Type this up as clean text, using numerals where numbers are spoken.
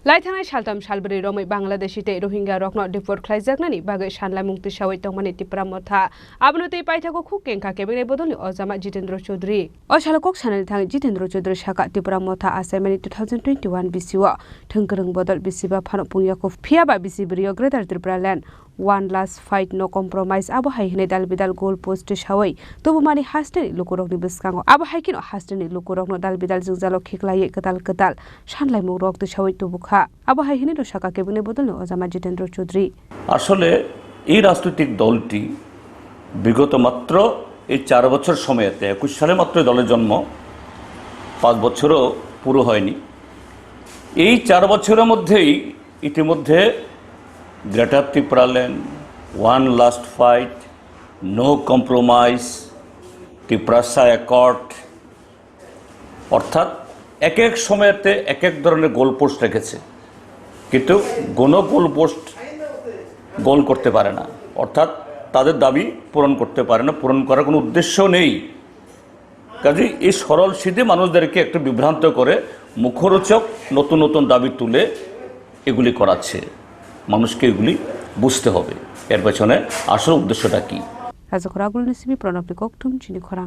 लाइथांनाय सालथाम सालब्रै रमै बांलादेशिते Rohingya रखनो deport ख्लाइजाकनानि बागै सानलाय मुंक्ति सावै तंमानि तिप्रा मथा आबनुते पाइथाको खुक केंका केबेने बदलनि अजामा जितेन्द्र चौधरी असालकक साननि थाङै जितेन्द्र चौधरी साका तिप्रा मथा आसायमानि 2021 बिसिवा थंगरं बदल बिसिबा फानो पुंयाको फियाबा बिसिब्रियो greater Tripura land one last fight no compromise abo haihine dal bidal goal post shawai tobu mani hasteni lukurokni biskango abo haikino hasteni lukurokno dal bidal jingjalo khiklai katal sanlai murok to shawai tobukha abo haihine no shaka kebune bodolno অজামা জিতেন্দ্র চৌধুরী আসলে এই রাজনৈতিক দলটি বিগত মাত্র এই 4 বছর সময়তে 21 সালে মাত্র দলের জন্ম 5 বছরও পুরো হয়নি এই 4 বছরের মধ্যেই ইতিমধ্যে greater Tripura land one last fight no compromise ত্রিপুরাসা অ্যাকর্ড অর্থাৎ এক এক সময়তে এক এক ধরনের গোল পোস্ট রেখেছে কিন্তু কোনো গোল পোস্ট গোল করতে পারে না অর্থাৎ তাদের দাবি পূরণ করতে পারে না পূরণ করার কোনো উদ্দেশ্য নেই কাজে এই সরল সিধে মানুষদেরকে একটু বিভ্রান্ত করে মুখরোচক নতুন নতুন দাবি তুলে এগুলি করাচ্ছে মানুষকে এগুলি বুঝতে হবে এর পেছনে আসল উদ্দেশ্যটা কি রাজকরাগুল নিসিবি প্রণব লিকক তুম চিনি খরা